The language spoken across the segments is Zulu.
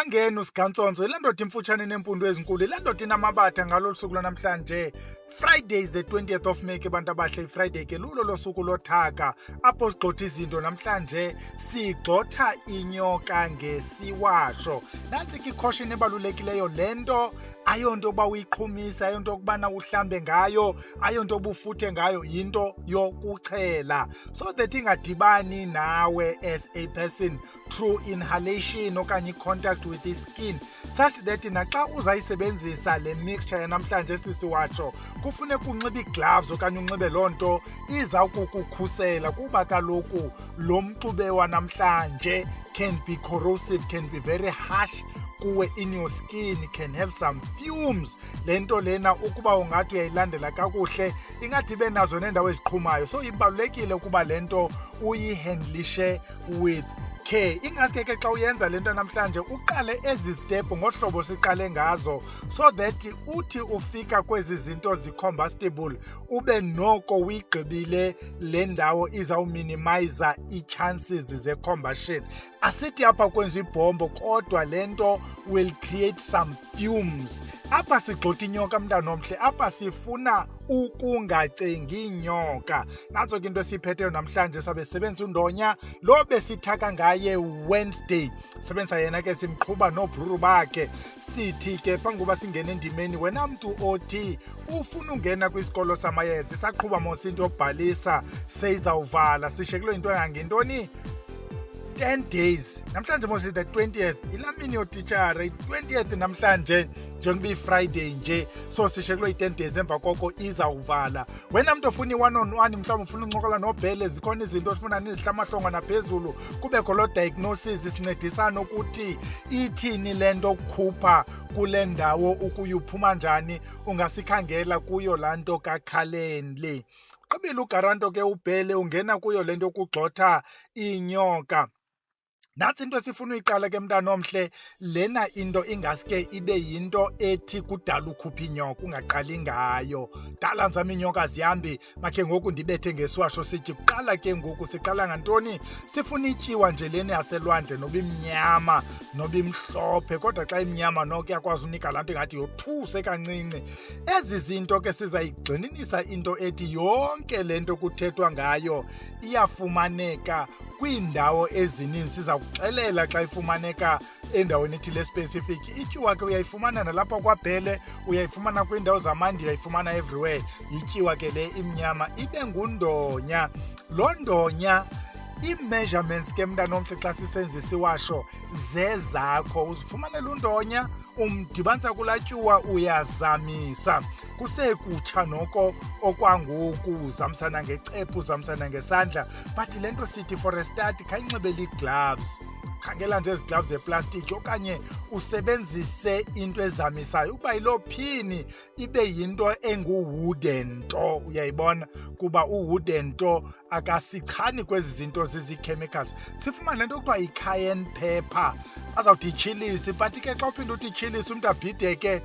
wangena usigantsonzo ile ndoda imfutshane nempundu ezinkulu ile ndoda inamabatha ngalo suku namhlanje. Friday is the 20th of May ke bantu abahle. Friday ke lulo losuku lothaka apho sigxotha izinto namhlanje sigxotha inyoka ngesiwasho. Nansi ke caution ebalulekileyo lento ayonto ba uyiqhumisa ayonto kubana uhlambe ngayo ayonto bufuthe ngayo yinto yokuchela so that ingadibani nawe as a person through inhalation okanye contact with the skin such that naxa uzayisebenzisa le mixture yanamhlanje sisiwasho kufuneka unxibe igloves okanye unxibe lonto iza kukukhusela kuba kaloku lo mxube wanamhlanje can be corrosive, can be very harsh kuwe in your skin, can have some fumes. Lento lena ukuba ungathi uyayilandela kakuhle ingathi benazo nendawo eziqhumayo so ibalulekile ukuba lento uyihandlishe with care. Ingaske ke xa uyenza lento namhlanje uqale ezi step ngohlobo siqale ngazo so that uthi ufika kwezi zinto zicombustible ube noko uyigqibile le ndawo izawuminimize i-chances ze-combustion. Asithi apha kwenza ibhombo kodwa lento will create some fumes. Apha sigxotha inyoka mntana omhle, apha sifuna ukungacengi inyoka. Nanso ke into esiphetheyo namhlanje sabe sebenzisa undonya lo besithaka ngaye Wednesday. Sebenza yena ke simqhuba nobruru bakhe. Sithi ke pangoba singena endimeni wena mntu othi ufuna ungena kwisikolo samayeza saqhuba mos into yobhalisa seyizawuvala sishekelwe into engangentoni 10 days. Namhlanje mos the 20th ilamini yotitshala 20th namhlanje njengoba i-Friday nje so sishekelwe i-10 days emva koko izawuvala. Wena mntu ofuna i-1-on-1 mhlawumbi ufuna uncokola nobhele zikhona izinto ofuna nizihlamahlonga naphezulu kubekho lo diagnosis sincedisana ukuthi ithini lento okukhupha kule ndawo ukuyiphuma njani ungasikhangela kuyo laa nto kaCayenne le. Qibile ugaranto ke ubhele ungena kuyo lento kugxotha inyoka. Nathi into esifuna uyiqala ke mntana omhle lena into ingaske ibe yinto ethi kudala ukhupha inyoka ungaqali ngayo. Dala nzama inyoka zihambi makhe ngoku ndibethe ngesiwasho sithi kuqala ke ngoku siqala ngantoni sifuna ityiwa nje lena yaselwandle noba imnyama noba imhlophe kodwa xa imnyama noko yakwazi unika laa nto ingathi yothuse kancinci. Ezi zinto ke sizayigxininisa into ethi yonke le nto kuthethwa ngayo iyafumaneka kwiindawo ezininzi. Siza kuxelela xa ifumaneka endaweni ethile specific. Ityiwa ke uyayifumana nalapha kwaBhele, uyayifumana kwiindawo zamandi, uyayifumana everywhere. Ityiwa ke le imnyama ibe ngundonya. Lo ndonya ii-measurements ke mntana omhle xa sisenza isiwasho zezakho. Uzifumanela undonya umdibanisa kulaa tyuwa uyazamisa. Kusekutsha noko okwangoku uzamisana ngecephu uzamisana ngesandla but le nto sithi for a start khayinxibele ii-gloves. Khangela nje ezi gloves zeplastiki okanye usebenzise into ezamisayo ukuba yiloo phini ibe yinto engu-wooden nto uyayibona kuba u-wooden nto akasichani kwezi zinto zizi-chemicals. Sifumane le nto kuthiwa yi-Cayenne Pepper azawuthi itshilisi but ke xa uphinda uthi itshilisi umntu abhideke.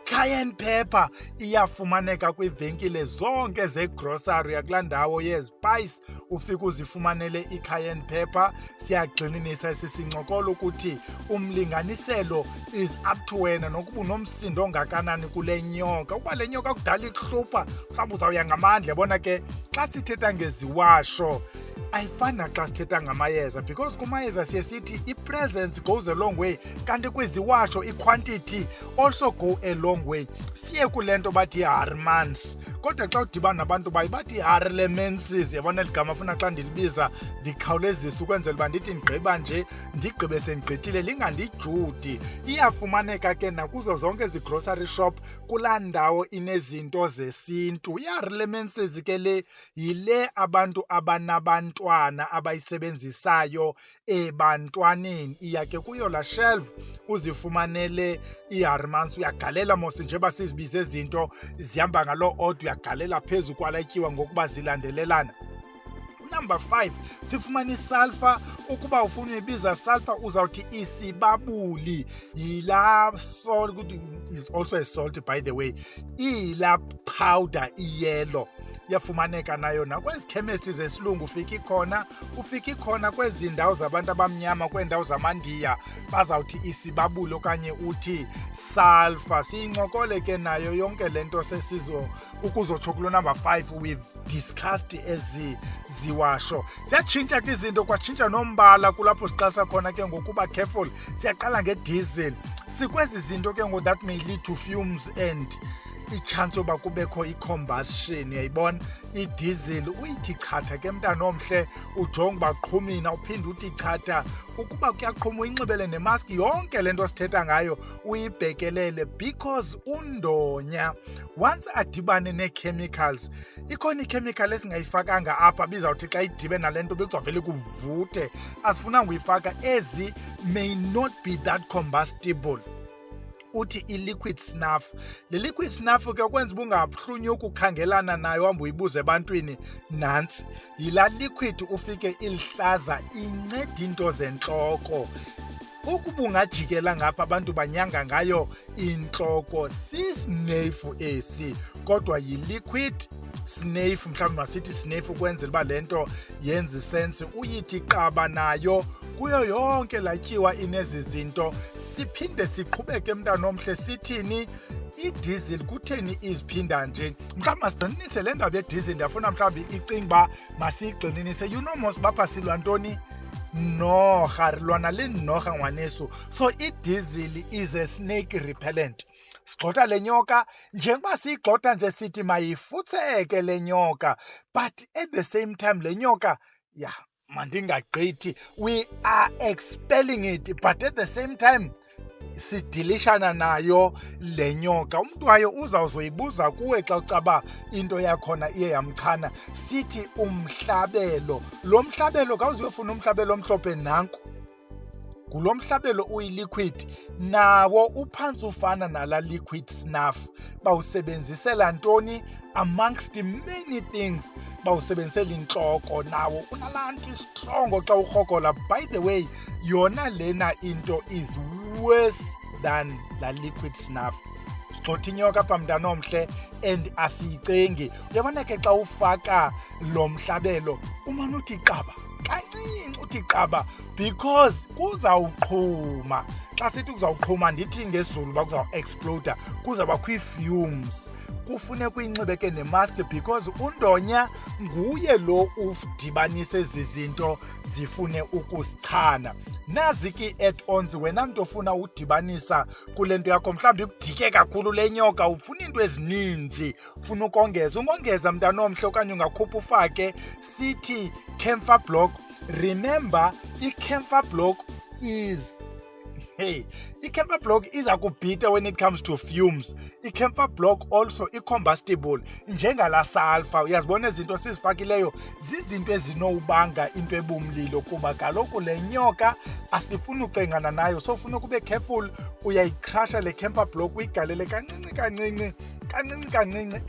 Cayenne Pepper iyafumaneka kwiivenkile zonke zegrocery yakulaa ndawo yezispice ufike uzifumanele i-Cayenne Pepper. Siyagxininisa esi sincokolo ukuthi umlinganiselo is up to wena nokuba unomsindo ongakanani kule nyoka. Ukuba le nyoka kudala ihlupha mhlawumbi uzawuya ngamandla. Yabona ke xa sithetha ngeziwasho ayifani naxa sithetha ngamayeza because kumayeza siye sithi i-presence goes a long way kanti kwiziwasho i-quantity also go a long way. Siye kule nto bathi i-harmans kodwa xa udibana nabantu baye bathi i-harlemenses. Yabona eli gama afuna xa ndilibiza ndikhawulezisa ukwenzela uba ndithi ndigqiba nje ndigqibe sendigqithile lingandijudi. Iyafumaneka ke nakuzo zonke ezi grocery shop kulaa ndawo inezinto zesintu. I-harlemenses ke le yile abantu abanabantwana abayisebenzisayo ebantwaneni. Iya ke kuyo laa shelf uzifumanele i-harmans. Uyagalela mos njeba sizibize izinto zihamba ngaloo order uyagalela phezu kwala tyiwa ngokuba zilandelelana. Number 5 sifumana isulphur. Ukuba ufuna uyibiza sulphur uzawuthi isibabuli. Yila salt is also a salt by the way. Iyila powder iyellow. yafumaneka nayo nakwezi chemist zesilungu ufika ikhona kwezi ndawo zabantu abamnyama kweendawo zamandiya bazawuthi isibabule okanye uthi sulphur. Siyincokole ke nayo yonke le nto ukuzotsho kulo number 5 we've discussed ezi ziwasho. Siyatshintsha ke izinto, kwatshintsha nombala kulapho siqalisa khona ke ngokuba careful. Siyaqala ngediesel, sikwezi zinto ke ngo that may lead to fumes and ichance yoba kubekho i-combustion. Uyayibona, idiesel uyithi chatha ke mntana omhle, ujonge uba qhumina, uphinde uthi chatha. Ukuba kuyaqhuma uyinxibele nemask, yonke le nto sithetha ngayo uyibhekelele, because uNdonya once adibane nee-chemicals, ikhona i-chemical esingayifakanga apha bizawuthi xa idibe nale nto bekuzawuvele kuvuthe. Asifunanga uyifaka. Ezi may not be that combustible. Uthi i-liquid snuff. Le liquid snuff ke kwenza uba ungahlunyuka ukukhangelana nayo hamba uyibuze ebantwini, nantsi yilaa liquid ufike ilihlaza, inceda into zentloko. Ukuba ungajikela ngapha abantu banyanga ngayo intloko, sisnefu esi, kodwa yi-liquid snefu, mhlawumbi masithi snefu ukwenzela uba le nto yenze isensi. Uyithi qaba nayo kuyo yonke laa tyiwa inezi zinto. Siphinde siqhubeke mntana omhle sithini, idiesel kutheni iziphinda nje. Mhlawumbi masigxininise le ndaba yediesel, ndiyafuna mhlawumbi icinga uba masiyigxininise. You know mos bapha silwa ntoni? Norha, rilwana linorha ngwanesu. So idiesel is a snake repellent. Sigxotha le nyoka, njengoba siyigxotha nje sithi mayifutheke le nyoka, but at the same time le nyoka, mandingagqithi, we are expelling it, but at the same time sidilishana nayo le nyoka. Umntu wayo uzawuzoyibuza kuwe xa ucaba into yakhona iye yamchana. Sithi umhlabelo. Lo mhlabelo kawuzuyofuna umhlabelo omhlophe nanku. Kulo mhlabelo uyi-liquid, nawo uphantsi ufana nala liquid snuff. Bawusebenzisela ntoni? Amongst many things. Bawusebenzisela intloko, nawo unalaa nto strongo xa urhogola. By the way, yona lena into is worse than la liquid snuff. Sigxotha inyoka apha mntana omhle and asiyicengi. Uyabona ke xa ufaka lo mhlabelo umane uthi qaba kancinci, uthi qaba, because kuzawuqhuma. Xa sithi kuzawuqhuma ndithi ngesiZulu uba kuzawuexploda, kuzawubakho ii-fumes. Kufuneka uyinxibe ke nemask, because uNdonya nguye lo udibanise ezi zinto zifune ukusichana. Nazi ke add-ons, wena mntu ofuna udibanisa kule nto yakho, mhlawumbi ikudike kakhulu le nyoka, ufuna into ezininzi, ufuna ukongeza. Ungongeza mntana omhle okanye ungakhupha ufake, sithi Camphor block. Remember, i-Camphor block is i-Camphor block iza kubhita when it comes to fumes. I-Camphor block also i-combustible njengala sulphur. Uyazibona izinto sizifakileyo zizinto ezinowubanga into ebumlilo, kuba kaloku le nyoka asifuni ucengana nayo. So ufuna ukube careful, uyayikrasha le Camphor block, uyigalele kancinci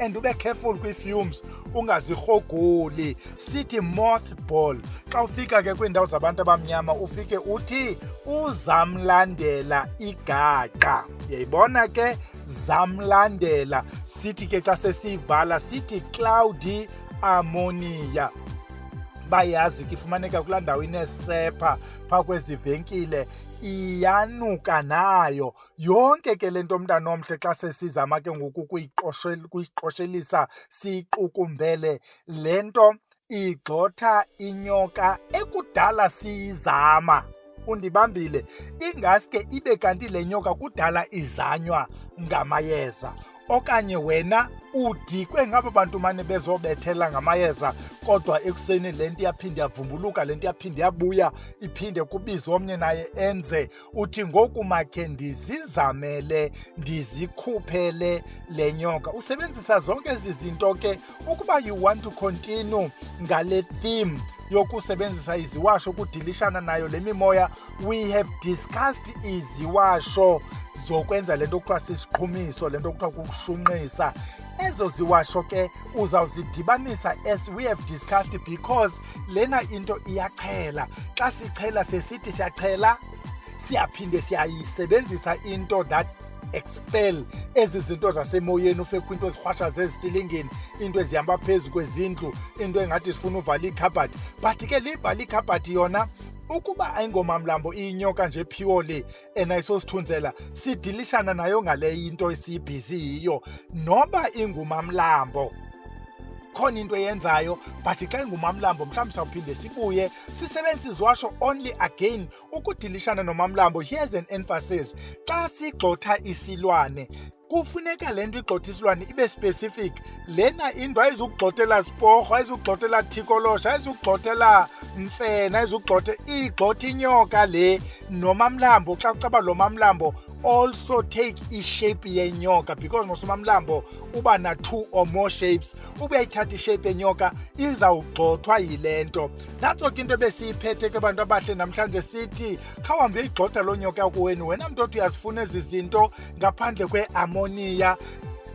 and ube careful kwi-fumes, ungazirhogoli. Sithi mothball. Xa ufika ke kwiindawo zabantu abamnyama ufike uthi uzamlandela igaqa. Uyayibona ke, zamlandela. Sithi ke xa sesiyivala sithi cloudy ammonia. Bayazi ke ifumaneka kulaa ndawo inesepha phaa kwezi venkile, iyanuka nayo. Yonke ke le nto mntana omhle xa sesizama ke ngoku kuyiqoshelisa siyiqukumbele, le nto igxotha inyoka ekudala siyizama. Undibambile, ingaske ibe kanti le nyoka kudala izanywa ngamayeza, okanye wena udikwe ngabo bantu mane bezobethela ngamayeza, kodwa ekuseni le nto iyaphinde yavumbuluka, le nto iyaphinde yabuya, iphinde kubiza omnye naye enze. Uthi ngoku makhe ndizizamele, ndizikhuphele le nyoka. Usebenzisa zonke ezi zinto ke ukuba you want to continue ngale theme yokusebenzisa iziwasho ukudilishana nayo le mimoya. We have discussed iziwasho zokwenza le nto kuthiwa sisiqhumiso, le nto kuthiwa kukushunqisa. Ezo ziwasho ke uzawuzidibanisa as we have discussed, because lena into iyachela. Xa sichela sesithi siyachela, siyaphinde siyayisebenzisa into that expel ezi zinto zasemoyeni ufake into ezirhwashaza ezisilingini, into ezihamba phezu kwezindlu, into engathi zifuna uvala ikhabhathi. But ke libhala ikhabhathi yona ukuba ayingomamlambo inyoka nje purely enayisosithunzela, sidilishana nayo ngale into esiyibhizi yiyo. Noba ingumamlambo khona into eyenzayo, but xa ingumamlambo mhlawumbi sawuphinde sibuye sisebenzise isiwasho only again ukudilishana nomamlambo. Here's an emphasis: xa sigxotha isilwane kufuneka le nto igxotha isilwane ibe specific. Lena into ayizukugxothela sporho, ayizukugxothela thikolosha, ayizukugxothela mfene, igxotha inyoka le nomamlambo. Xa kucaba lo mamlambo also take ishape yenyoka, because nosomamlambo uba na 2 or more shapes. Ube uyayithatha ishape yenyoka izawugxothwa yile nto. Natso ke into besiyiphethe ke bantu abahle namhlanje, sithi khawuhambe uyigxotha lo nyoka kuwenu. Wena mntu othi uyazifuna ezi zinto ngaphandle kwe-ammonia.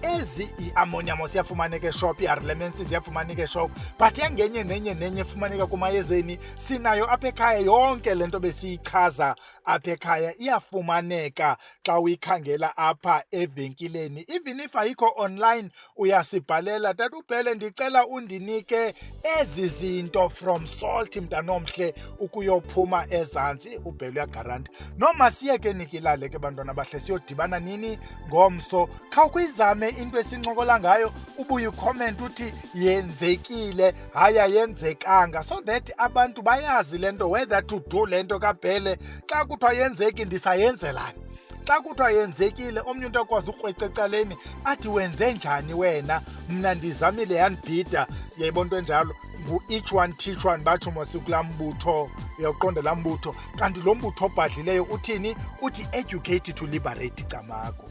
Ezi i-ammonia mos iyafumaneka eshop, i-arlemensis iyafumaneka eshop, but engenye nenye efumaneka kumayezeni sinayo apha ekhaya. Yonke le nto besiyichaza apha ekhaya iyafumaneka xa uyikhangela apha evenkileni. Even if ayikho online uyasibhalela, tata uBhele ndicela undinike ezi zinto from Salt mntanomhle ukuyophuma ezantsi. uBhele uyagaranta. Noma siyeke nikilale ke bantwana bahle siyodibana nini ngomso. Khawukwizame into esincokola ngayo, ubuye ucomment uthi yenzekile, haya yenzekanga, so that abantu bayazi le nto whether to do le nto kaBhele. Xa kuthiwa yenzeki ndisayenzelani, xa kuthiwa yenzekile omnye umntu akwazi ukrweca ecaleni athi wenze njani wena, mna ndizamile yandibhida. Yayibona into enjalo, ngu-each one teach one batsho mosikulaa mbutho, uyawuqonda laa mbutho. Kanti lo mbutho obhadlileyo uthini? Uthi educate to liberate, Camako.